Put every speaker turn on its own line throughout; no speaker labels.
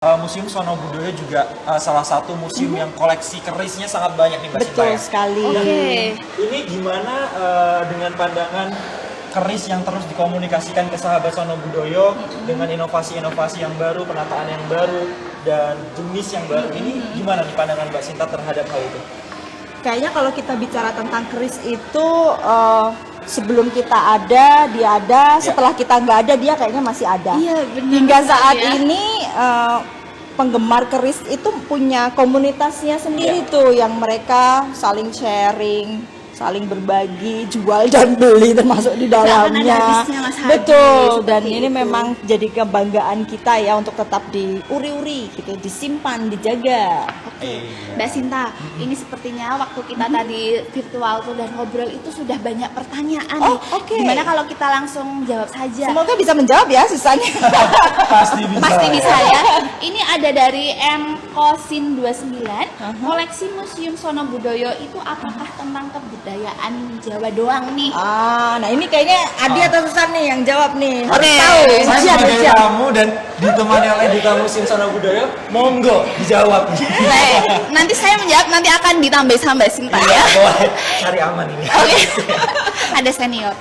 Museum Sono Budoyo juga salah satu museum yang koleksi kerisnya sangat banyak nih Mbak Sinta
Betul
ya.
sekali.
Oke.
Ini gimana dengan pandangan keris yang terus dikomunikasikan ke sahabat Sono Budoyo dengan inovasi-inovasi yang baru, penataan yang baru, dan jenis yang baru ini gimana nih pandangan Mbak Sinta terhadap hal itu?
Kayaknya kalau kita bicara tentang keris itu sebelum kita ada, dia ada. Setelah kita nggak ada, dia kayaknya masih ada.
Iya, benar.
Hingga saat
ya.
ini penggemar keris itu punya komunitasnya sendiri tuh, yang mereka saling sharing, saling berbagi, jual dan beli termasuk di
Nggak akan ada
dalamnya.
habisnya, Mas Hadi,
Betul. Dan
seperti
ini
itu.
memang jadi kebanggaan kita ya untuk tetap diuri-uri gitu, disimpan, dijaga.
Oke, Mbak Sinta, ini sepertinya waktu kita tadi virtual tuh dan ngobrol itu sudah banyak pertanyaan
Oh,
nih.
oke.
Gimana kalau kita langsung jawab saja?
Semoga bisa menjawab ya sisanya.
Pasti bisa.
Pasti bisa ya. Ini ada dari M Kosin 29. Koleksi Museum Sono Budoyo itu apakah tentang kebudayaan Jawa doang nih?
Nah ini kayaknya Adi atau Susan nih yang jawab nih. Harus
Oke.
tahu.
Saya
Ujian,
sebagai
ujian.
tamu dan ditemani oleh Duta Museum Sono Budoyo, monggo dijawab.
Baik, nanti saya menjawab, nanti akan ditambah sama Mbak Sinta ya.
Boleh, cari aman ini.
Oke. Ada senior.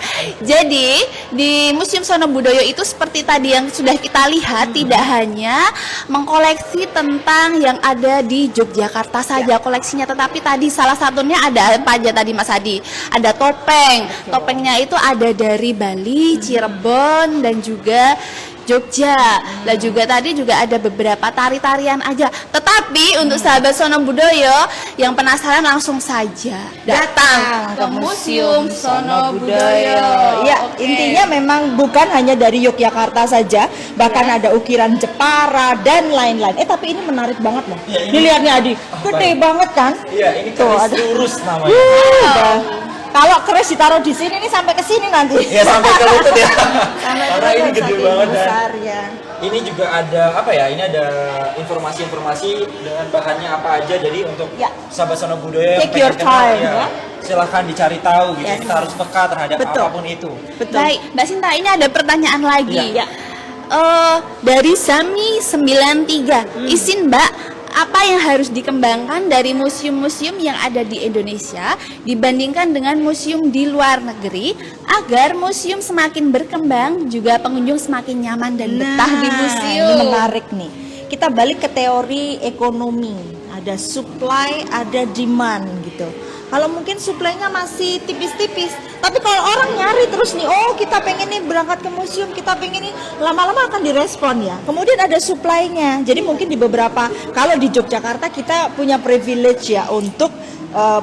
Jadi di Museum Sono Budoyo itu seperti tadi yang sudah kita lihat, tidak hanya mengkoleksi tentang yang ada di Yogyakarta saja koleksinya, tetapi tadi salah satunya ada apa aja tadi Mas Adi? Ada topeng. Topengnya itu ada dari Bali, Cirebon, dan juga Jogja. Lah juga tadi juga ada beberapa tari-tarian aja. Tetapi untuk sahabat Sono Budoyo yang penasaran langsung saja datang ke Museum Sono Budoyo.
Ya,
Oke.
intinya memang bukan hanya dari Yogyakarta saja, bahkan ada ukiran Jepara dan lain-lain. Tapi ini menarik banget loh.
Ya,
Ini lihat nih Adi, gede banget kan?
Iya, ini
Tuh,
keris
ada.
lurus namanya.
Udah. Kalau keris ditaruh di sini nih sampai ke sini nanti.
Ya sampai ke lutut ya.
Sampai
Karena ini gede
saking
banget dan
besar ya.
ini juga ada apa ya? Ini ada informasi-informasi dengan bahannya apa aja. Jadi untuk
Ya.
sahabat Sono Budoyo yang
Take your
pengen kenal,
time, ya.
silahkan dicari tahu gitu.
Yes.
Kita harus peka terhadap
Betul.
apapun itu.
Betul.
Baik, Mbak Sinta, ini ada pertanyaan lagi.
Iya.
Dari Sami 93. Izin Mbak, apa yang harus dikembangkan dari museum-museum yang ada di Indonesia dibandingkan dengan museum di luar negeri agar museum semakin berkembang juga pengunjung semakin nyaman dan betah di museum?
Ini menarik nih. Kita balik ke teori ekonomi. Ada supply, ada demand gitu. Kalau mungkin supply-nya masih tipis-tipis, tapi kalau orang nyari terus nih, oh kita pengen nih berangkat ke museum, kita pengen nih, lama-lama akan direspon ya. Kemudian ada supply-nya. Jadi mungkin di beberapa, kalau di Yogyakarta kita punya privilege ya untuk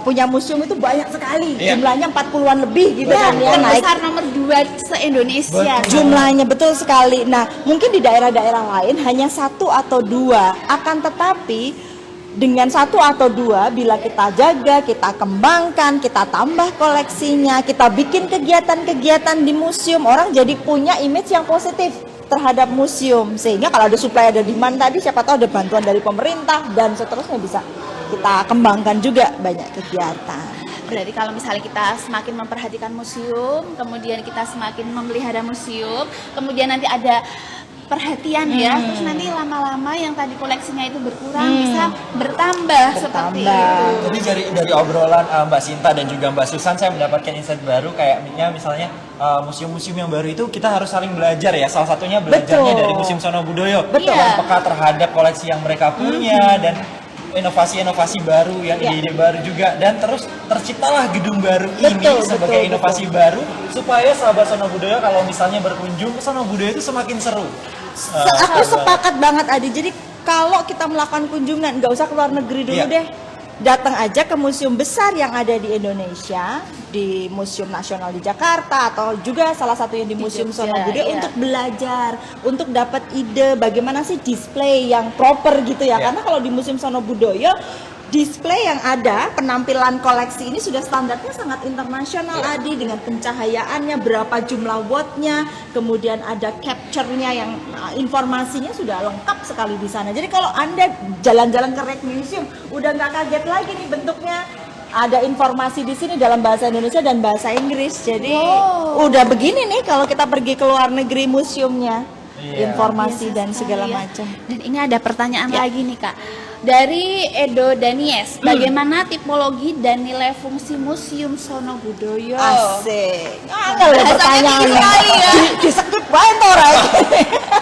punya museum itu banyak sekali.
Iya.
Jumlahnya 40-an lebih gitu
Betul.
kan ya, naik
Terbesar nomor 2 se-Indonesia.
Betul.
jumlahnya, betul sekali. Nah, mungkin di daerah-daerah lain hanya 1 atau 2. Akan tetapi dengan 1 atau 2, bila kita jaga, kita kembangkan, kita tambah koleksinya, kita bikin kegiatan-kegiatan di museum, orang jadi punya image yang positif terhadap museum. Sehingga kalau ada supply, ada demand tadi, siapa tahu ada bantuan dari pemerintah dan seterusnya, bisa kita kembangkan juga banyak kegiatan.
Berarti kalau misalnya kita semakin memperhatikan museum, kemudian kita semakin memelihara museum, kemudian nanti ada perhatian ya, terus nanti lama-lama yang tadi koleksinya itu berkurang bisa bertambah seperti itu.
Jadi dari obrolan Mbak Sinta dan juga Mbak Susan, saya mendapatkan insight baru kayaknya misalnya museum-museum yang baru itu kita harus saling belajar ya. Salah satunya belajarnya
Betul.
dari Museum Sono Budoyo.
Betul.
Dan peka terhadap koleksi yang mereka punya dan inovasi-inovasi baru, yang
Ya.
ide-ide baru juga, dan terus terciptalah gedung baru
Betul,
ini sebagai
betul,
inovasi baru supaya sahabat Sono Budoyo kalau misalnya berkunjung ke Sono Budoyo itu semakin seru.
Aku sepakat banget Adi. Jadi kalau kita melakukan kunjungan, nggak usah ke luar negeri dulu
Iya.
deh. Datang aja ke museum besar yang ada di Indonesia, di Museum Nasional di Jakarta atau juga salah satunya di Museum
Jogja,
Sono Budoyo
iya.
untuk belajar, untuk dapat ide bagaimana sih display yang proper gitu ya.
Iya.
Karena kalau di Museum Sono Budoyo, display yang ada, penampilan koleksi ini sudah standarnya sangat internasional
Iya.
Adi, dengan pencahayaannya, berapa jumlah wattnya, kemudian ada capture-nya yang informasinya sudah lengkap sekali di sana. Jadi kalau Anda jalan-jalan ke Rijksmuseum Museum udah nggak kaget lagi nih bentuknya. Ada informasi di sini dalam bahasa Indonesia dan bahasa Inggris. Jadi
Wow.
udah begini nih kalau kita pergi ke luar negeri museumnya. informasi
Biasa
dan segala
sekali ya.
macam.
Dan ini ada pertanyaan
Ya.
lagi nih Kak. Dari Edo Danies, bagaimana tipologi dan nilai fungsi Museum Sono Budoyo?
Asik. Angel ya
Bahasanya
pertanyaannya.
tinggi sekali ya.
Di skip wae to, Ray.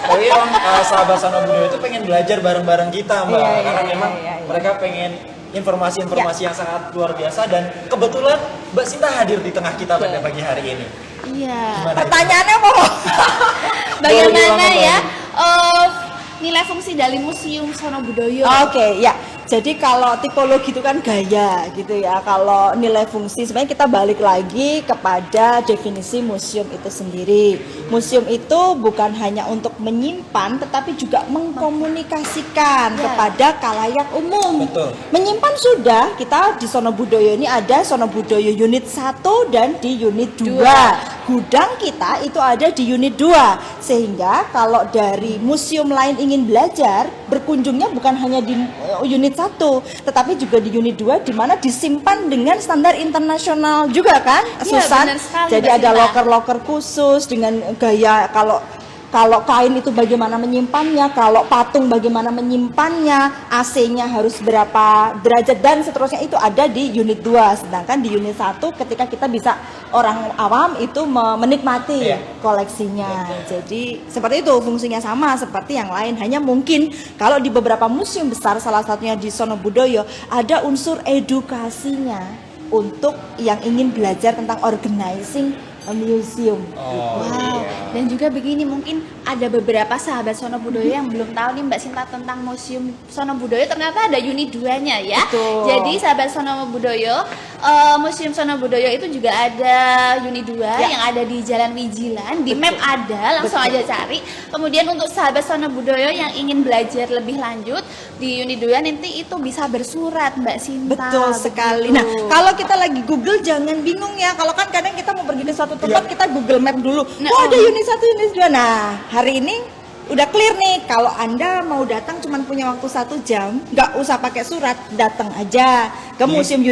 Tapi emang sahabat Sono Budoyo itu pengen belajar bareng-bareng kita Mbak,
Iya, iya,
karena
iya,
memang
iya, iya.
mereka pengen informasi-informasi yang sangat luar biasa dan kebetulan Mbak Sinta hadir di tengah kita pada pagi hari ini.
Iya.
Gimana itu?
Pertanyaannya mau.
Bagaimana
Boleh,
ya
boleh.
nilai fungsi dari Museum Sono Budoyo?
Oke, ya. Jadi kalau tipologi itu kan gaya gitu ya. Kalau nilai fungsi sebenarnya kita balik lagi kepada definisi museum itu sendiri. Museum itu bukan hanya untuk menyimpan tetapi juga mengkomunikasikan
Ya.
kepada khalayak umum.
Betul.
Menyimpan sudah, kita di Sono Budoyo ini ada Sono Budoyo unit 1 dan di unit 2. Gudang kita itu ada di unit 2. Sehingga kalau dari museum lain ingin belajar, berkunjungnya bukan hanya di unit 1, tetapi juga di unit 2 di mana disimpan dengan standar internasional juga kan,
Iya,
Susan?
benar sekali,
Jadi
Mbak
ada
Sinta.
loker-loker khusus dengan gaya kalau kain itu bagaimana menyimpannya, kalau patung bagaimana menyimpannya, AC-nya harus berapa derajat dan seterusnya itu ada di unit 2. Sedangkan di unit 1 ketika kita bisa orang awam itu menikmati
Iya.
koleksinya. Jadi seperti itu fungsinya sama seperti yang lain. Hanya mungkin kalau di beberapa museum besar salah satunya di Sono Budoyo ada unsur edukasinya untuk yang ingin belajar tentang organizing a museum.
Oh,
Wow, dan juga begini mungkin ada beberapa sahabat Sono Budoyo yang belum tahu nih Mbak Sinta tentang Museum Sono Budoyo, ternyata ada unit 2-nya ya.
Betul.
Jadi sahabat Sono Budoyo, Museum Sono Budoyo itu juga ada unit 2 yang ada di Jalan Wijilan, di map ada, langsung
Betul.
aja cari. Kemudian untuk sahabat Sono Budoyo yang ingin belajar lebih lanjut di unit 2 nanti itu bisa bersurat Mbak Sinta.
Betul sekali.
begitu.
Nah, kalau kita lagi Google jangan bingung ya. Kalau kan kadang kita mau pergi ke suatu tempat kita Google Map dulu.
Nah,
Oh, ada unit 1, unit 2. Nah, hari ini udah clear nih. Kalau Anda mau datang cuman punya waktu 1 jam, nggak usah pakai surat, datang aja ke Museum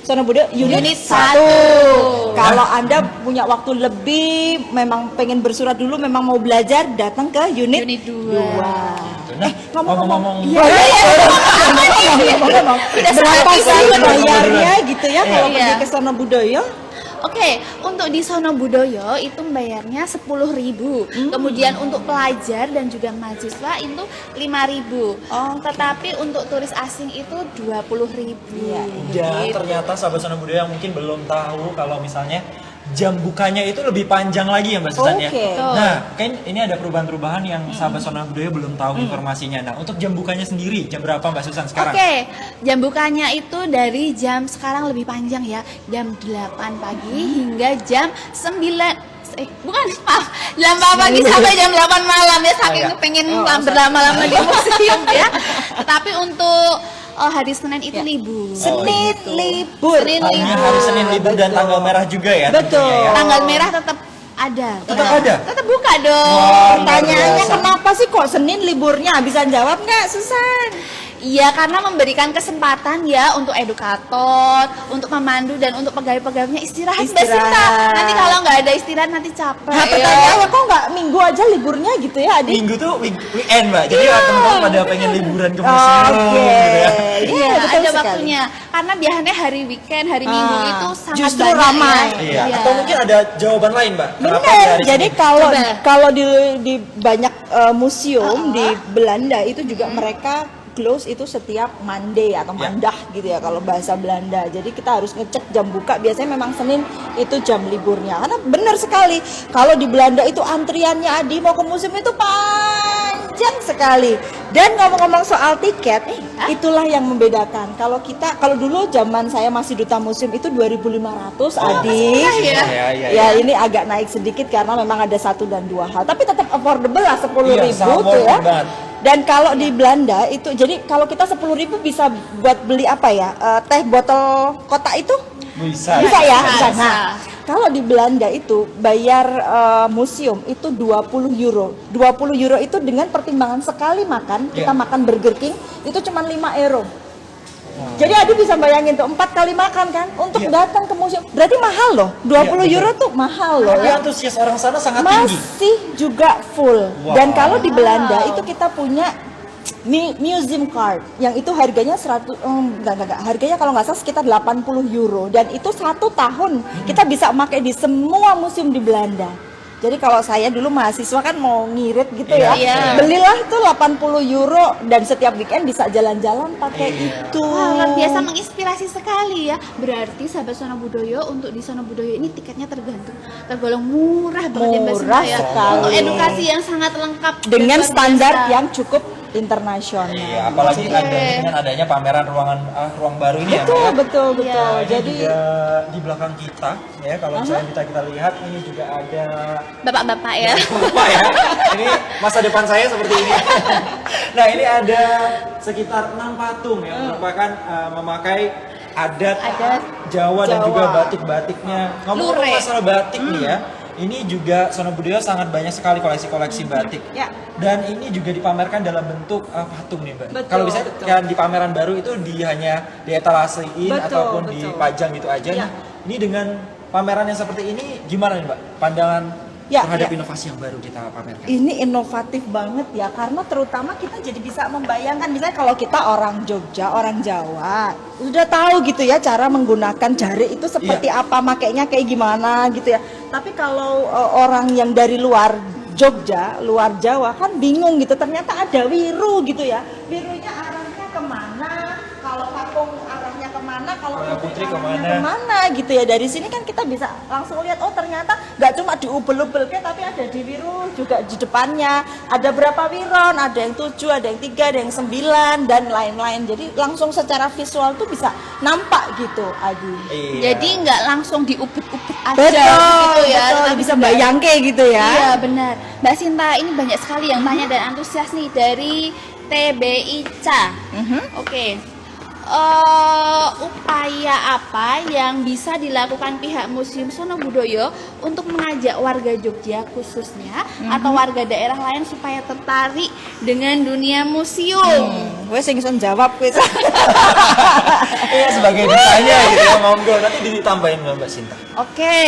Sono Budoyo unit 1.
1.
Kalau Anda punya waktu lebih, memang pengen bersurat dulu, memang mau belajar, datang ke unit
Unit 2.
Nah, ngomong-ngomong
Iya, ngomong-ngomong. Berapa sih bayarnya gitu ya kalau
Iya.
pergi ke Sono Budoyo?
Oke, untuk di Sono Budoyo itu bayarnya 10.000. Kemudian untuk pelajar dan juga mahasiswa itu 5.000.
Oh,
Tetapi untuk turis asing itu 20.000.
Iya,
Dan ternyata sahabat Sono Budoyo yang mungkin belum tahu kalau misalnya jam bukanya itu lebih panjang lagi ya Mbak Susan ya.
Oke.
Betul.
Nah, kan ini ada perubahan-perubahan yang sahabat Sono Budoyo belum tahu informasinya. Nah, untuk jam bukanya sendiri jam berapa Mbak Susan sekarang?
Oke, jam bukanya itu dari jam sekarang lebih panjang ya, jam 8 pagi hingga jam 9 bukan, maaf, jam 8 pagi sampai jam 8 malam ya, saking
Oh, ya.
pengen berlama-lama di museum ya. Tapi untuk hari Senin itu
Ya.
libur.
Senin
gitu.
libur.
Senin
Hanya
libur.
hari Senin libur dan
Betul.
tanggal merah juga ya.
Betul.
tentunya ya.
Tanggal merah tetap ada.
Tetap ada?
Tetap buka dong.
Wah,
Pertanyaannya
luar biasa.
kenapa sih kok Senin liburnya? Bisa jawab nggak, Susan?
Iya, karena memberikan kesempatan ya untuk edukator, untuk pemandu dan untuk pegawai-pegawainya istirahat, Mbak Sinta.
Istirahat.
Nanti kalau nggak ada istirahat nanti capek.
Nah,
ya.
pertanyaannya kok nggak minggu aja liburnya gitu ya, Adik?
Minggu tuh weekend Mbak. Jadi
Iya.
teman-teman pada pengen liburan ke museum
Oke.
gitu ya.
Iya,
betul
ada
sekali.
waktunya. Karena biasanya hari weekend, hari Minggu
Ah,
itu sangat
justru
banyak
ramai.
ya.
Iya. Atau mungkin ada jawaban lain Mbak. Kenapa
Benar.
hari
Jadi
Senin?
kalau
Coba.
di banyak museum di Belanda itu juga mereka close itu setiap Monday atau
Ya.
Mandag gitu ya kalau bahasa Belanda. Jadi kita harus ngecek jam buka. Biasanya memang Senin itu jam liburnya. Karena benar sekali kalau di Belanda itu antriannya Adi mau ke museum itu panjang sekali. Dan ngomong-ngomong soal tiket, itulah yang membedakan. Kalau dulu zaman saya masih duta museum itu 2.500 Adi.
ya?
Ya.
Ya ini agak naik sedikit karena memang ada 1 dan 2 hal. Tapi tetap affordable lah 10.000
Iya, sangat
tuh ya.
worth it banget.
Dan kalau di Belanda itu, jadi kalau kita 10.000 bisa buat beli apa ya? Teh botol kotak itu?
Bisa.
Bisa ya?
Bisa.
Nah, kalau di Belanda itu bayar museum itu 20 euro. 20 euro itu dengan pertimbangan sekali makan, kita
Iya.
makan Burger King itu cuma 5 euro. Jadi Adi bisa bayangin tuh 4 kali makan kan untuk
Iya.
datang ke museum. Berarti mahal loh. 20
Iya,
euro
betul.
tuh mahal loh
Tapi
ya.
antusias orang sana sangat tinggi.
Masih juga full.
Wow.
Dan kalau di Belanda itu kita punya museum card yang itu harganya 100 enggak, harganya kalau nggak salah sekitar 80 euro dan itu 1 tahun kita bisa pakai di semua museum di Belanda. Jadi kalau saya dulu mahasiswa kan mau ngirit gitu ya,
Iya.
belilah tuh 80 euro dan setiap weekend bisa jalan-jalan pakai itu.
Wah, luar biasa menginspirasi sekali ya. Berarti sahabat Sono Budoyo untuk di Sono Budoyo ini tiketnya tergolong murah banget ya Mbak
Murah
Sinta ya.
sekali.
Untuk edukasi yang sangat lengkap dan
Dengan
luar
standar
biasa.
yang cukup internasional.
Iya, apalagi dengan adanya pameran ruang baru ini ya, Mbak,
Betul,
ya.
betul,
Iya.
betul.
Ini
Jadi
juga di belakang kita ya, kalau misalnya kita lihat ini juga ada
Bapak-bapak ya.
lupa ya. Ini masa depan saya seperti ini. Nah, ini ada sekitar 6 patung yang merupakan memakai adat Jawa dan
Jawa.
juga batik-batiknya. Ngomong-ngomong
Lurik.
masalah batik nih ya. Ini juga Sono Budoyo sangat banyak sekali koleksi-koleksi batik.
Ya.
Dan ini juga dipamerkan dalam bentuk patung nih, Mbak.
Betul,
Kalau bisa
betul.
kan di pameran baru itu hanya dietalasein
Betul,
ataupun
betul.
dipajang gitu aja.
Ya.
Nah, ini dengan pameran yang seperti ini gimana nih, Mbak? Pandangan
Ya,
terhadap
ya.
inovasi yang baru kita pamerkan.
ini inovatif banget ya karena terutama kita jadi bisa membayangkan misalnya kalau kita orang Jogja, orang Jawa sudah tahu gitu ya cara menggunakan jari itu seperti apa, makainya kayak gimana gitu ya. Tapi kalau orang yang dari luar Jogja, luar Jawa kan bingung gitu. Ternyata ada wiru gitu ya. Wirunya arahnya kemana? Kalau patung arahnya kemana? Kalau
Kalau
putri
putri
arahnya kemana gitu ya. Dari sini kan kita bisa langsung lihat oh ternyata nggak cuma diubel-ubelnya tapi ada di wiru juga di depannya. Ada berapa wiron? Ada yang 7, ada yang 3, ada yang 9 dan lain-lain. Jadi langsung secara visual tuh bisa nampak gitu, Adi.
Iya.
Jadi nggak langsung diubet-ubet aja
Betul,
gitu ya.
betul.
Tetapi
Bisa
juga-
bayangke gitu ya.
Iya benar. Mbak Sinta ini banyak sekali yang tanya dan antusias nih dari TBICA. Oke. Upaya apa yang bisa dilakukan pihak Museum Sono Budoyo untuk mengajak warga Jogja khususnya atau warga daerah lain supaya tertarik dengan dunia museum?
Wes sing iso jawab wis.
Iya, sebagai ditanya gitu ya, monggo. Nanti ditambahin Mbak Sinta.
Oke.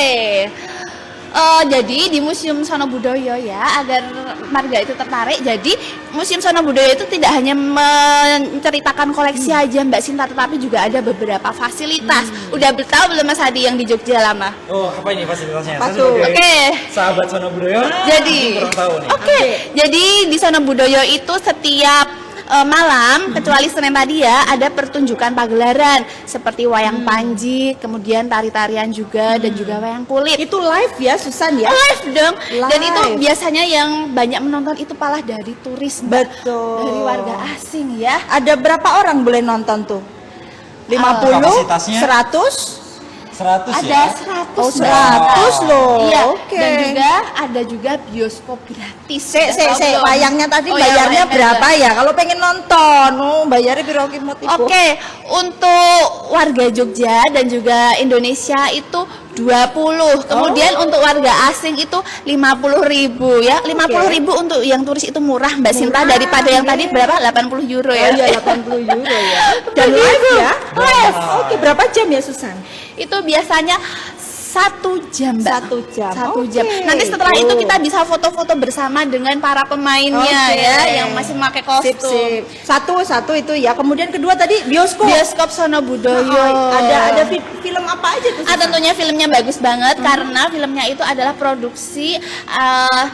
Jadi di Museum Sono Budoyo ya, agar warga itu tertarik. Jadi Museum Sono Budoyo itu tidak hanya menceritakan koleksi aja Mbak Sinta, tetapi juga ada beberapa fasilitas. Udah tahu belum Mas Adi yang di Jogja lama?
Oh, apa ini fasilitasnya?
Apa
Saya
tuh?
sebagai
Oke.
sahabat Sono Budoyo,
Jadi,
kurang tahu nih.
Oke. Jadi di Sono Budoyo itu setiap malam kecuali Senin tadi ya ada pertunjukan pagelaran seperti wayang panji, kemudian tari-tarian juga dan juga wayang kulit.
Itu live ya Susan ya?
Live dong. Dan
Live.
itu biasanya yang banyak menonton itu malah dari turis, Mbak.
Betul.
Dari warga asing ya.
Ada berapa orang boleh nonton tuh? 50,
Kapasitasnya?
100?
100
Ada
ya?
100.
Oh,
Mbak.
100 loh.
Iya.
Oke.
Dan juga ada juga bioskop gratis.
Sik,
Udah
sik,
tahu
sik.
belum?
Wayangnya tadi
Oh, ya,
bayarnya
wayangnya
berapa
juga.
ya? Kalau pengen nonton, bayarnya piro ki Mot, Ibu?
Oke, untuk warga Jogja dan juga Indonesia itu 20. Kemudian untuk warga asing itu 50.000 ya. 50.000 untuk yang turis itu murah Mbak Sinta daripada yang tadi berapa? 80 euro
Oh
ya.
iya 80 euro ya. Dan live ya?
Live.
Oke, berapa jam ya Susan?
Itu biasanya 1 jam, Mbak.
1 jam.
1 jam.
Oke.
Nanti setelah itu
Oh.
kita bisa foto-foto bersama dengan para pemainnya
Oke.
ya yang masih memakai
Sip,
kostum.
sip. Satu itu ya. Kemudian kedua tadi bioskop.
Bioskop Sono Budoyo.
Oh, ada film apa aja tuh? Susan?
Tentunya filmnya bagus banget karena filmnya itu adalah produksi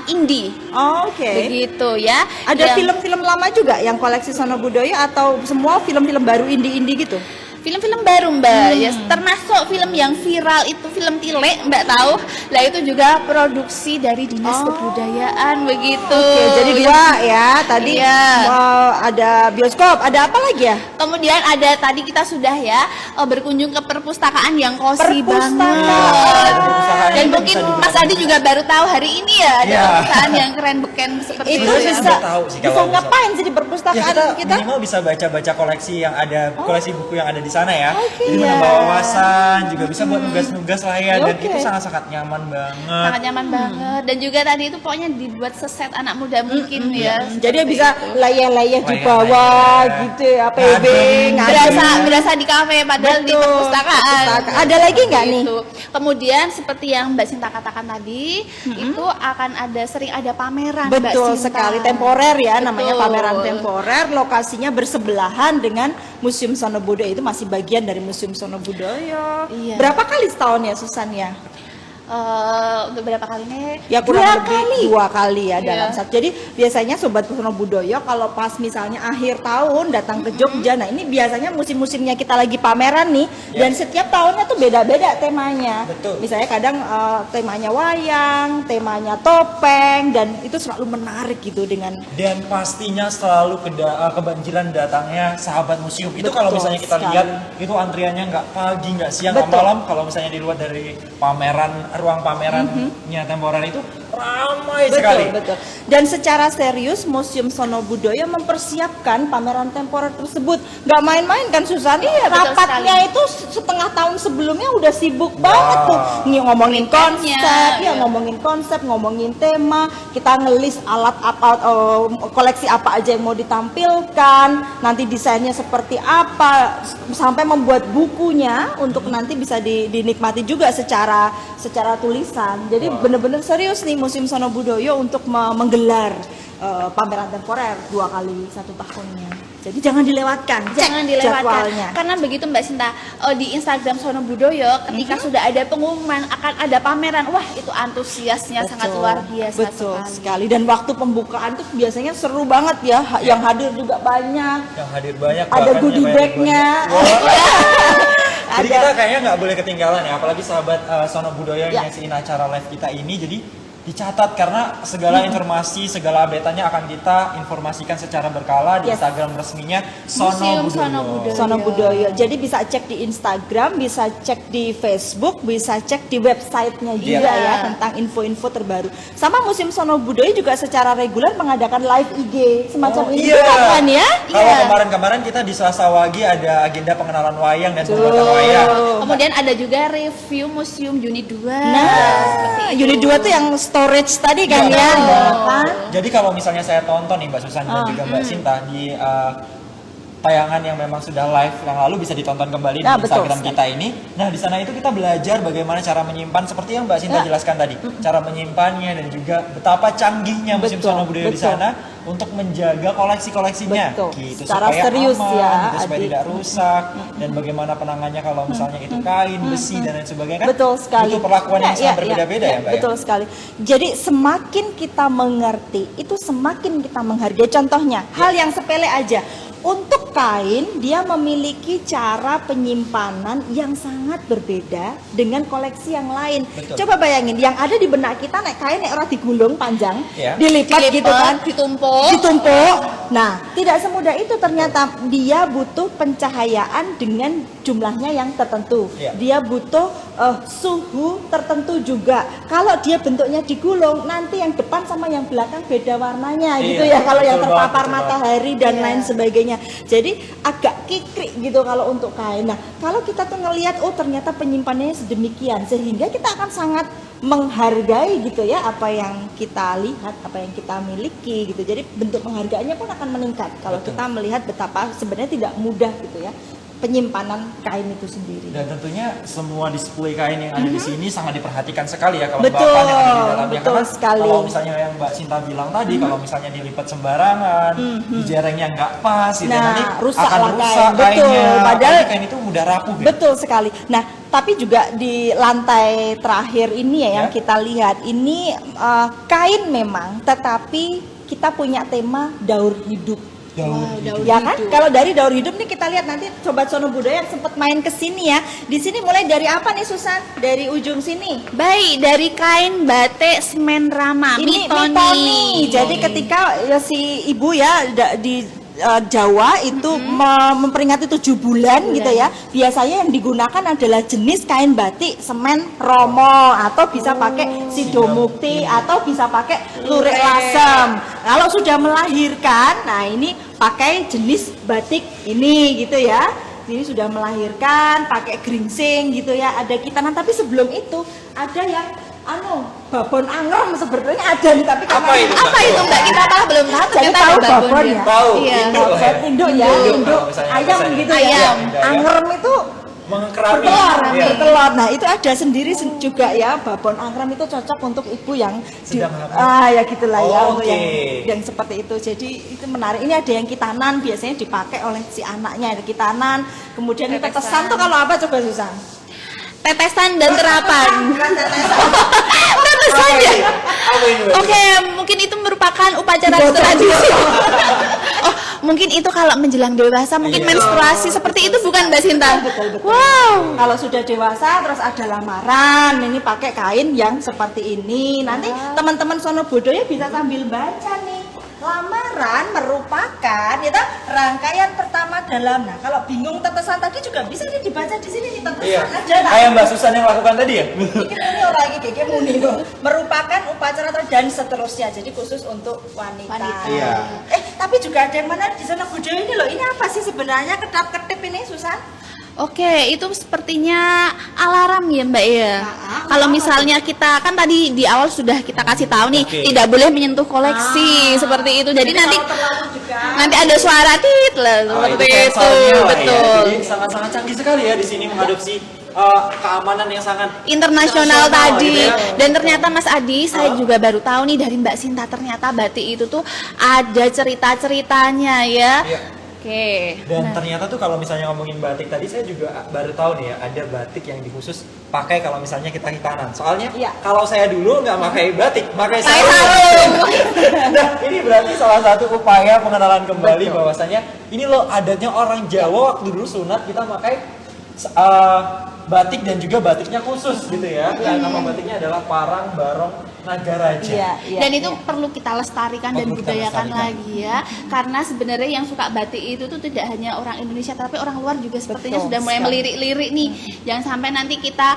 indie.
Oh, oke.
Begitu ya.
Ada
Yang-
film-film lama juga yang koleksi Sono Budoyo atau semua film-film baru indie-indie gitu?
film-film baru Mbak, ya termasuk film yang viral itu film Tilek Mbak tahu. Lah itu juga produksi dari Dinas Kebudayaan begitu.
Oke, jadi dua ya. Tadi
Iya.
ada bioskop, ada apa lagi ya?
Kemudian ada tadi kita sudah ya berkunjung ke perpustakaan yang cozy
Perpustakaan.
banget.
Perpustakaan
Dan
itu
mungkin
bisa
Mas Adi juga baru tahu hari ini ya ada
Iya.
perpustakaan yang keren beken seperti
Itu
itu.
Saya
bisa
sudah tahu sih
bisa
kalau
ngapain sih di
Ya
perpustakaan
kita
kita?
minimal bisa baca-baca koleksi yang ada, koleksi buku yang ada di di sana ya. Jadi
iya.
menambah wawasan, juga bisa buat nugas-nugas lah ya, dan
Oke.
itu sangat-sangat nyaman banget.
Sangat nyaman banget. Dan juga tadi itu pokoknya dibuat seset anak muda mungkin ya.
Jadi bisa
Seperti itu.
layah-layah di
Layah-layah.
bawah gitu ya, PB,
berasa di kafe padahal di
Betul,
perpustakaan.
Ada lagi nggak nih?
Gitu. Kemudian seperti yang Mbak Sinta katakan tadi, itu akan sering ada pameran Mbak
Betul
Sinta.
sekali, temporer ya, namanya
Betul.
pameran temporer, lokasinya bersebelahan dengan Museum Sono Budoyo, itu masih bagian dari Museum Sono Budoyo.
Iya.
Berapa kali setahun ya Susan ya?
Untuk berapa kali nih?
Ya kurang
Dua
lebih
kali.
2 kali ya
Iya.
dalam satu. Jadi biasanya Sobat Sono Budoyo kalau pas misalnya akhir tahun datang ke Jogja, nah ini biasanya musim-musimnya kita lagi pameran nih,
Ya.
dan setiap tahunnya tuh beda-beda temanya.
Betul.
Misalnya kadang temanya wayang, temanya topeng, dan itu selalu menarik gitu dengan
Dan pastinya selalu kebanjiran datangnya sahabat museum. Itu
Betul
kalau misalnya kita
sekali.
lihat, itu antriannya nggak pagi, nggak siang, nggak
Betul.
malam. Kalau misalnya di luar dari ruang pamerannya temporer itu ramai sekali.
Betul. Dan secara serius Museum Sono Budoyo mempersiapkan pameran temporer tersebut. Nggak main-main kan Susan?
Iya, betul
Rapatnya
sekali.
itu setengah tahun sebelumnya udah sibuk banget tuh. Ngomongin
Weekendnya,
konsep, ya
iya.
ngomongin konsep, ngomongin tema, kita ngelis alat apa, koleksi apa aja yang mau ditampilkan, nanti desainnya seperti apa, sampai membuat bukunya untuk nanti bisa dinikmati juga secara tulisan. Jadi bener-bener serius nih Museum Sono Budoyo untuk menggelar pameran temporer 2 kali 1 tahunnya. Jadi jangan dilewatkan. Cek
Jangan dilewatkan.
jadwalnya.
Karena begitu Mbak Sinta, di Instagram Sono Budoyo ketika sudah ada pengumuman akan ada pameran, wah itu antusiasnya sangat
Betul,
luar biasa
betul
sekali.
sekali. Dan waktu pembukaan tuh biasanya seru banget ya. Yang hadir juga banyak.
Yang hadir banyak.
Ada
bahkan
goodie
yang banyak
bag-nya.
Jadi
Ada.
kita kayaknya nggak boleh ketinggalan ya, apalagi sahabat Sono Budoyo yang
Ya.
nyaksiin acara live kita ini. Jadi dicatat karena segala informasi, segala update-nya akan kita informasikan secara berkala di
Yes.
Instagram resminya
Museum
Sono
Sono
Budoyo.
Budoyo.
Sono Budoyo. Jadi bisa cek di Instagram, bisa cek di Facebook, bisa cek di websitenya juga
Iya.
ya tentang info-info terbaru. Sama Museum Sono Budoyo juga secara reguler mengadakan live IG semacam ini juga kan ya?
Kalau
Iya.
kemarin-kemarin kita di Selasa Wage ada agenda pengenalan wayang dan pembuatan wayang.
Kemudian ada juga review Museum Unit 2.
Nah, unit 2 tuh yang storage tadi kan
Iya,
ya?
betul.
Ya kan?
Jadi kalau misalnya saya tonton nih Mbak Susan dan juga Mbak Sinta di tayangan yang memang sudah live yang lalu bisa ditonton kembali
Nah,
di
betul
Instagram
sekali.
kita ini. Nah, di sana itu kita belajar bagaimana cara menyimpan seperti yang Mbak Sinta
Ya.
jelaskan tadi, cara menyimpannya dan juga betapa canggihnya Museum
Betul,
Sono Budoyo di
betul.
sana untuk menjaga koleksi-koleksinya
Betul.
gitu
Secara
supaya
serius
aman,
ya,
gitu, supaya
Adi.
tidak rusak dan bagaimana penangannya kalau misalnya itu kain, besi dan lain sebagainya kan.
Betul sekali.
Butuh perlakuan yang sangat berbeda-beda ya, Mbak.
Betul sekali. Jadi semakin kita mengerti, itu semakin kita menghargai. Contohnya, hal yang sepele aja. Untuk kain, dia memiliki cara penyimpanan yang sangat berbeda dengan koleksi yang lain.
Betul.
Coba bayangin, yang ada di benak kita naik kain nek ora digulung panjang,
Ya.
dilipat gitu kan,
ditumpuk.
ditumpuk. Nah, tidak semudah itu ternyata. Dia butuh pencahayaan dengan jumlahnya yang tertentu.
Iya.
Dia butuh suhu tertentu juga. Kalau dia bentuknya digulung, nanti yang depan sama yang belakang beda warnanya gitu
Iya,
ya. Kalau yang
betul
terpapar
banget, betul
matahari dan
Iya.
lain sebagainya. Jadi agak kikrik gitu kalau untuk kain. Nah, kalau kita tuh ngelihat, oh ternyata penyimpanannya sedemikian, sehingga kita akan sangat menghargai gitu ya apa yang kita lihat, apa yang kita miliki gitu. Jadi bentuk penghargaannya pun akan meningkat kalau
Betul.
kita melihat betapa sebenarnya tidak mudah gitu ya penyimpanan kain itu sendiri.
Dan tentunya semua display kain yang ada di sini sangat diperhatikan sekali ya kalau
Betul,
bahan yang ada di dalamnya.
betul
Karena
sekali.
kalau misalnya yang Mbak Sinta bilang tadi, kalau misalnya dilipat sembarangan, di jerengnya nggak pas, gitu,
Nah,
nanti
rusak
akan
lah
rusak
kain. Betul,
kainnya.
padahal-
Apalagi kain itu mudah rapuh ya.
Betul sekali. Nah, tapi juga di lantai terakhir ini ya yang
Ya.
kita lihat ini kain memang, tetapi kita punya tema daur hidup.
Daur
Wah,
hidup.
daur
Ya kan?
hidup.
Kalau dari daur hidup nih kita lihat nanti Sobat Sono Budoyo yang sempat main ke sini ya. Di sini mulai dari apa nih Susan? Dari ujung sini.
Baik, dari kain batik semen rama
Ini
mitoni.
mitoni. Jadi ketika ya, si ibu ya di Jawa itu memperingati 7 bulan gitu ya. Biasanya yang digunakan adalah jenis kain batik semen romo atau bisa pakai sidomukti atau bisa pakai lurik lasem. Kalau sudah melahirkan, nah ini pakai jenis batik ini gitu ya. ini sudah melahirkan pakai geringsing gitu ya, ada kitanan, tapi sebelum itu ada yang babon angrem sebetulnya ada nih, tapi
Apa itu, Mbak?
Apa itu Mbak? Kita malah belum tahu
Jadi
ternyata
tahu
ada babon
babon
ya.
ya?
Tahu,
Iya.
induk lah ya.
induk ya,
Induk,
induk
kalau misalnya
ayam
bahasanya.
gitu ya.
Ayam.
Angrem itu
Mengkerami.
bertelur,
Iya.
bertelur. Nah itu ada sendiri juga ya, babon angrem itu cocok untuk ibu yang
Sedang hamil.
ya gitulah ya,
Oh,
untuk
oke.
yang seperti itu. Jadi itu menarik. Ini ada yang kitanan, biasanya dipakai oleh si anaknya, ada kitanan. Kemudian ini
Tetesan.
tetesan tuh kalau apa coba Susan?
Tetesan dan terapan. Tetesan ya.
Apa ini, Mbak?
Oke, mungkin itu merupakan upacara
Bocor.
tradisi. Oh, mungkin itu kalau menjelang dewasa, mungkin
Iya.
menstruasi seperti itu bukan Mbak Sinta?
Betul.
Wow.
Kalau sudah dewasa terus ada lamaran, ini pakai kain yang seperti ini. Nanti teman-teman Sono Budoyo bisa sambil baca nih. Lamaran merupakan itu rangkaian pertama dalam. Nah, kalau bingung tetesan tadi juga bisa nih dibaca di sini nih tetesan
Iya.
aja. Nah,
Kayak Mbak Susan yang lakukan tadi ya?
ini orang lagi kayak muni loh. Merupakan upacara dan seterusnya. Jadi khusus untuk wanita.
Wanita.
Iya.
Tapi juga ada yang mana di Sono Budoyo ini loh. Ini apa sih sebenarnya ketap-ketip ini Susan?
Oke, itu sepertinya alarm ya Mbak ya.
Nah,
Kalau misalnya kita kan tadi di awal sudah kita kasih tahu nih,
Oke.
tidak boleh menyentuh koleksi seperti itu. Jadi nanti
kalau terlalu juga
nanti ada suara tit lah
Oh,
seperti itu,
sensornya lah ya.
betul.
Jadi sangat-sangat canggih sekali ya di sini mengadopsi keamanan yang sangat
Internasional tadi
gitu ya.
dan ternyata Mas Adi saya juga baru tahu nih dari Mbak Sinta ternyata batik itu tuh ada cerita-ceritanya ya.
Iya.
Oke.
Dan
Nah,
ternyata tuh kalau misalnya ngomongin batik tadi saya juga baru tahu nih ya ada batik yang dikhusus pakai kalau misalnya kita hitanan. Soalnya
Iya.
kalau saya dulu nggak pakai batik, pakai
Pakai
sarung. Nah ini berarti salah satu upaya pengenalan kembali bahwasanya ini loh adatnya orang Jawa waktu dulu sunat kita pakai batik dan juga batiknya khusus gitu ya. Yang nama batiknya adalah Parang Barong Nagaraja.
Iya, iya.
dan itu perlu kita lestarikan dan
Perlu kita
budayakan
lestarikan.
lagi ya, karena sebenarnya yang suka batik itu tuh tidak hanya orang Indonesia tapi orang luar juga sepertinya
Betul
sudah mulai
sekali.
melirik-lirik nih. Jangan sampai nanti kita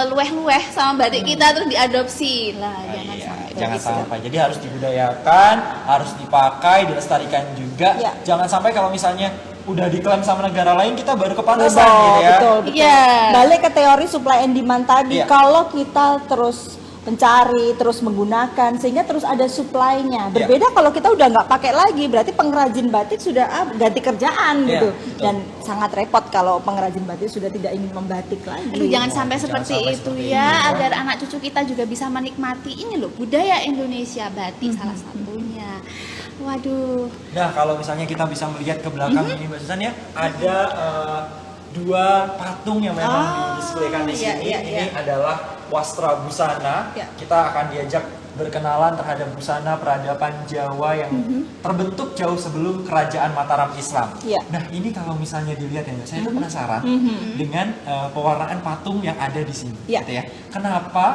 lueh-lueh sama batik kita terus diadopsi lah, jangan
Iya,
sampai
jangan
begitu.
sampai. Jadi harus dibudayakan, harus dipakai, dilestarikan juga.
Iya.
Jangan sampai kalau misalnya udah diklaim sama negara lain kita baru kepanasan
Betul,
gitu ya.
betul.
Iya.
Balik ke teori supply and demand tadi.
Iya.
Kalau kita terus mencari, terus menggunakan, sehingga terus ada supply-nya.
Iya.
Berbeda kalau kita udah nggak pakai lagi, berarti pengrajin batik sudah ganti kerjaan
Iya,
gitu.
betul.
Dan sangat repot kalau pengrajin batik sudah tidak ingin membatik lagi.
Aduh, jangan sampai
Jangan
seperti
sampai
itu
seperti
ya,
ini,
agar anak cucu kita juga bisa menikmati ini loh budaya Indonesia, batik salah satunya. Waduh.
Nah, kalau misalnya kita bisa melihat ke belakang ini Mbak Susan ya, ada dua patung yang memang didisplaykan di
iya,
sini.
iya,
Ini
iya.
adalah wastra busana.
Iya.
Kita akan diajak berkenalan terhadap busana peradaban Jawa yang terbentuk jauh sebelum kerajaan Mataram Islam.
Iya.
Nah, ini kalau misalnya dilihat ya, Mbak, saya tuh penasaran dengan pewarnaan patung yang ada di sini.
Iya.
Gitu ya. Kenapa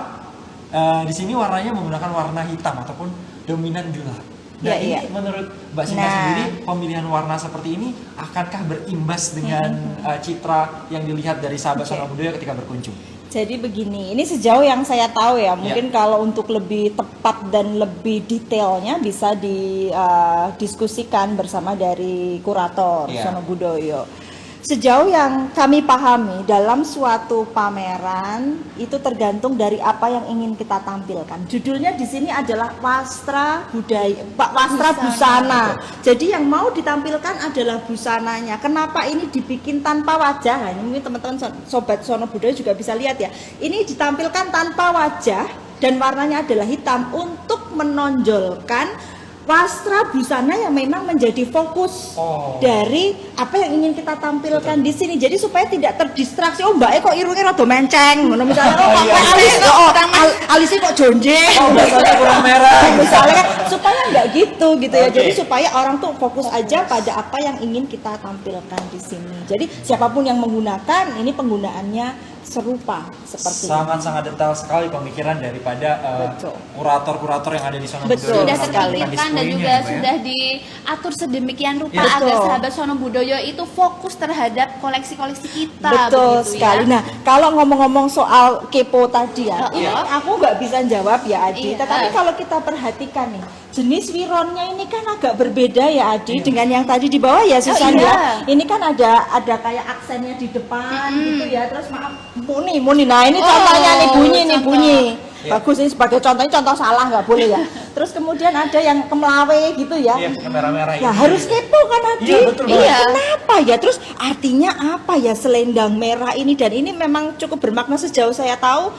di sini warnanya menggunakan warna hitam ataupun dominan gelap? Nah,
Iya,
ini
iya.
menurut Mbak Sinta
Nah.
sendiri pemilihan warna seperti ini akankah berimbas dengan citra yang dilihat dari sahabat
Oke.
Sono Budoyo ketika berkunjung?
Jadi begini, ini sejauh yang saya tahu ya, mungkin kalau untuk lebih tepat dan lebih detailnya bisa didiskusikan bersama dari kurator
Iya.
Sono Budoyo. Sejauh yang kami pahami dalam suatu pameran itu tergantung dari apa yang ingin kita tampilkan. Judulnya di sini adalah wastra budaya, wastra busana. Jadi yang mau ditampilkan adalah busananya. Kenapa ini dibikin tanpa wajah? Nah, ini mungkin teman-teman sobat Sono Budoyo juga bisa lihat ya. Ini ditampilkan tanpa wajah dan warnanya adalah hitam untuk menonjolkan wastra busana yang memang menjadi fokus
Oh.
dari apa yang ingin kita tampilkan di sini. Jadi supaya tidak terdistraksi. Oh, Mbak kok irungnya rada menceng, ngono misalnya. Oh, kok
Iya.
alisnya kok jonjeng.
Oh, basahnya kurang merah.
Misalnya kan, supaya nggak gitu ya.
Oke.
Jadi supaya orang tuh fokus aja pada apa yang ingin kita tampilkan di sini. Jadi siapapun yang menggunakan ini penggunaannya serupa seperti ini.
Sangat-sangat detail sekali pemikiran daripada
Betul.
kurator-kurator yang ada di Sono
Betul.
Budoyo.
Sudah
Harus
terpikirkan
melakukan
dan
displaynya
juga
ya, Mbak, ya.
sudah diatur sedemikian rupa
Ya,
agar
betul.
sahabat Sono Budoyo itu fokus terhadap koleksi-koleksi kita.
Betul
begitu
sekali.
ya.
Nah, kalau ngomong-ngomong soal kepo tadi ya,
Iya.
ini aku nggak bisa jawab ya Adi.
Iya.
Tetapi kalau kita perhatikan nih, jenis wironnya ini kan agak berbeda ya Adi dengan yang tadi di bawah ya Susan
iya.
ya. Ini kan ada kayak aksennya di depan gitu ya. Terus maaf muni. Nah, ini contohnya nih bunyi nih
contoh.
bunyi.
Iya.
Bagus ini sebagai contohnya, contoh salah nggak boleh ya. Terus kemudian ada yang kemlawe gitu ya.
Iya, yang merah-merah
Ya
ini.
harus kepo kan Adi.
Iya, betul banget.
Iya. Kenapa ya? Terus artinya apa ya selendang merah ini? Dan ini memang cukup bermakna sejauh saya tahu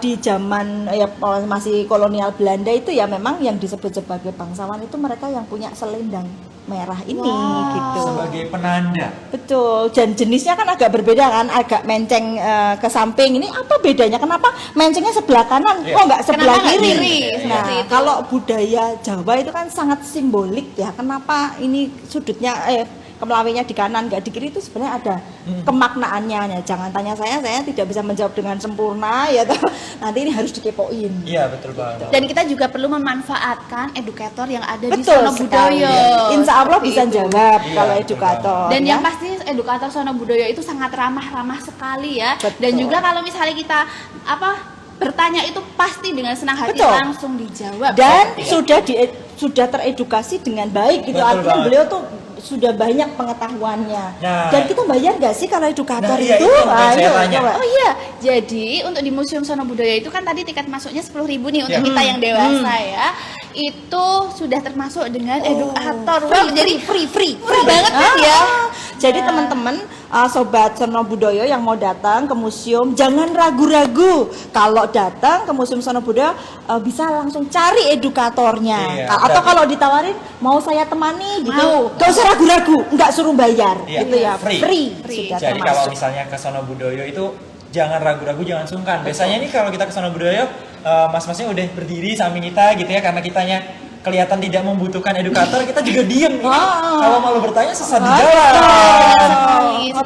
di zaman ya masih kolonial Belanda itu ya memang yang disebut sebagai bangsawan itu mereka yang punya selendang merah ini
Wow.
gitu.
Sebagai penanda.
Betul. Dan jenisnya kan agak berbeda kan, agak menceng ke samping. Ini apa bedanya? Kenapa mencengnya sebelah kanan?
Iya.
Kok nggak sebelah
Kenapa nggak
kiri?
kiri?
Nah,
Seperti itu.
kalau budaya Jawa itu kan sangat simbolik ya. Kenapa ini sudutnya kemlawinya di kanan nggak di kiri itu sebenarnya ada kemaknaannya. Jangan tanya saya tidak bisa menjawab dengan sempurna ya. Nanti ini harus dikepoin.
Iya, betul banget.
Dan kita juga perlu memanfaatkan edukator yang ada di
Betul
Sono
sekali.
Budoyo.
Insya Allah
Seperti
bisa
itu.
jawab
Iya,
kalau
betul
edukator.
Dan
ya.
yang pasti edukator Sono Budoyo itu sangat ramah sekali ya.
Betul.
Dan juga kalau misalnya kita bertanya itu pasti dengan senang hati
Betul.
langsung dijawab.
Dan sudah teredukasi dengan baik gitu.
Betul
Artinya
banget.
beliau tuh sudah banyak pengetahuannya.
Nah.
Dan kita bayar nggak sih kalau edukator
Nah, iya,
itu?
itu yang pengen saya tanya.
coba.
Oh iya, jadi untuk di Museum Sono Budoyo itu kan tadi tiket masuknya 10.000 nih untuk
Ya.
kita yang dewasa ya. Itu sudah termasuk dengan edukator. Wow, jadi free banget kan ya.
Jadi teman-teman sobat Sono Budoyo yang mau datang ke museum jangan ragu-ragu. Kalau datang ke Museum Sono Budoyo bisa langsung cari edukatornya.
Iya,
Atau
berarti-
kalau ditawarin mau saya temani gitu.
Mau.
Gak usah ragu-ragu, nggak suruh bayar
Iya,
gitu ya.
free.
Free.
Sudah
Jadi kalau
termasuk.
misalnya ke Sono Budoyo itu jangan ragu-ragu, jangan sungkan. Biasanya nih kalau kita ke Sono Budoyo, mas-masnya udah berdiri samping kita gitu ya, karena kitanya kelihatan tidak membutuhkan edukator, kita juga diem. Ini kalau malu bertanya sesat di jalan.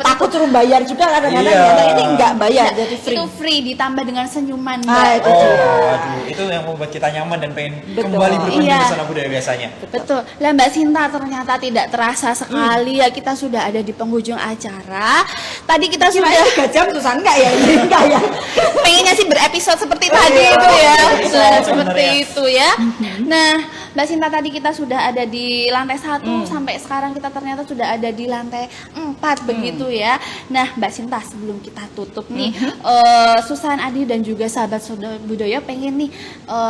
Takut suruh bayar juga kadang-kadang
Iya.
ya. Ini nggak bayar jadi free.
Itu free ditambah dengan senyuman.
Ah,
Mbak.
itu
Oh,
dia.
aduh, itu yang membuat kita nyaman dan pengen
Betul.
kembali berkunjung
Iya.
ke Sono Budoyo biasanya.
Betul. Lah Mbak Sinta ternyata tidak terasa sekali ya kita sudah ada di penghujung acara. Tadi kita
Kira
sudah
3 jam Susan enggak ya ini? Enggak ya.
pengennya sih berepisode seperti
Oh,
tadi
iya.
itu ya.
Bisa
Nah,
sebenarnya.
seperti itu ya. Nah, Mbak Sinta tadi kita sudah ada di lantai 1 sampai sekarang kita ternyata sudah ada di lantai 4 begitu ya. Nah, Mbak Sinta sebelum kita tutup nih, Susan, Adi dan juga sahabat Sono Budoyo pengen nih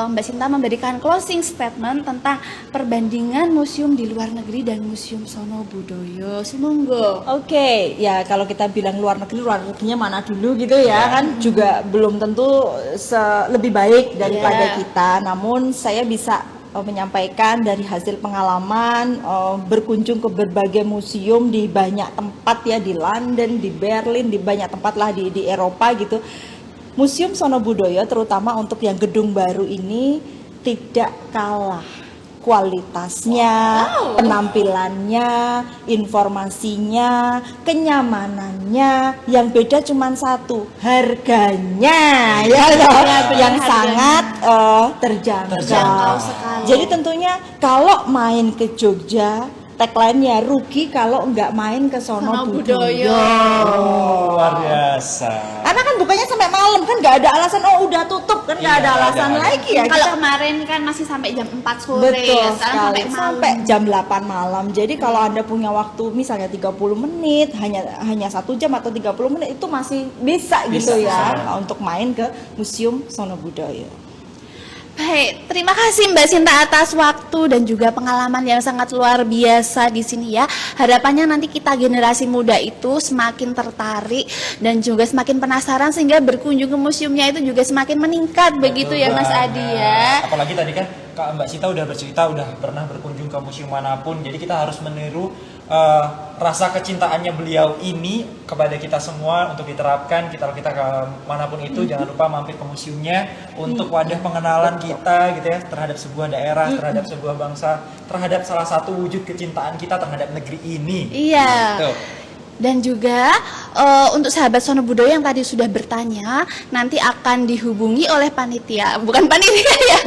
Mbak Sinta memberikan closing statement tentang perbandingan museum di luar negeri dan museum Sono Budoyo. Semoga.
Oke, ya kalau kita bilang luar negerinya mana dulu gitu ya kan juga belum tentu lebih baik daripada
Iya.
kita. Namun saya bisa menyampaikan dari hasil pengalaman berkunjung ke berbagai museum di banyak tempat ya, di London, di Berlin, di banyak tempat lah di Eropa gitu. Museum Sono Budoyo terutama untuk yang gedung baru ini tidak kalah kualitasnya, penampilannya, informasinya, kenyamanannya. Yang beda cuma satu, harganya ya loh, yang
harganya.
sangat terjangkau.
Terjangkau
sekali.
Jadi tentunya kalau main ke Jogja, tagline-nya rugi kalau nggak main ke Sono
Sono
Budoyo.
Budoyo.
Oh, luar biasa.
Karena kan bukanya sampai malam kan nggak ada alasan udah tutup kan nggak
Iya,
ada alasan
nggak ada.
lagi ya.
Kalau
Kita-
kemarin kan masih sampai jam 4 sore
Betul
ya, sekarang
sekali
sampai malam.
sampai jam 8 malam. Jadi kalau Anda punya waktu misalnya 30 menit, hanya 1 jam atau 30 menit itu masih bisa gitu
Bisa,
ya
bisa.
untuk main ke Museum Sono Budoyo.
Baik, terima kasih Mbak Sinta atas waktu dan juga pengalaman yang sangat luar biasa di sini ya. Harapannya nanti kita generasi muda itu semakin tertarik dan juga semakin penasaran sehingga berkunjung ke museumnya itu juga semakin meningkat begitu ya Mas
Betul
Adi
banget.
ya.
Apalagi tadi kan Kak Mbak Sita udah bercerita udah pernah berkunjung ke museum manapun. Jadi kita harus meniru rasa kecintaannya beliau ini kepada kita semua untuk diterapkan. Kalau kita ke manapun itu jangan lupa mampir ke museumnya untuk wadah pengenalan kita gitu ya terhadap sebuah daerah, terhadap sebuah bangsa, terhadap salah satu wujud kecintaan kita terhadap negeri ini.
Iya.
Tuh.
Dan juga untuk sahabat Sono Budoyo yang tadi sudah bertanya, nanti akan dihubungi oleh panitia, bukan panitia ya,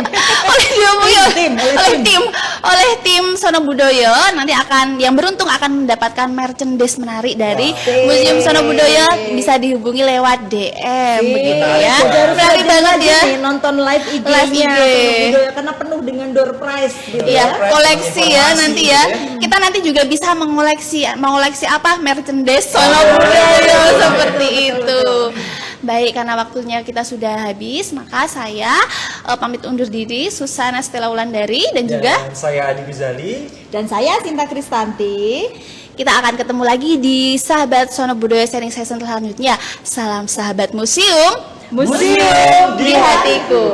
oleh tim Sono Budoyo. Nanti akan yang beruntung akan mendapatkan merchandise menarik dari Museum Sono Budoyo, bisa dihubungi lewat DM begitu ya.
Menarik
Menarik banget ya.
Nih, nonton live IG-nya
Live IG.
Sono Budoyo karena penuh dengan door prize gitu
Iya,
ya.
koleksi ya
Informasi
nanti
gitu
ya.
ya.
Kita nanti juga bisa mengoleksi apa? Merchandise Sono Budoyo seperti itu. Baik, karena waktunya kita sudah habis, maka saya pamit undur diri. Susana Stella Wulandari dan juga
saya Adi Guzali.
Dan saya Sinta Kristanti.
kita akan ketemu lagi di Sahabat Sono Budoyo sharing session selanjutnya. Salam sahabat museum,
Museum
di hatiku.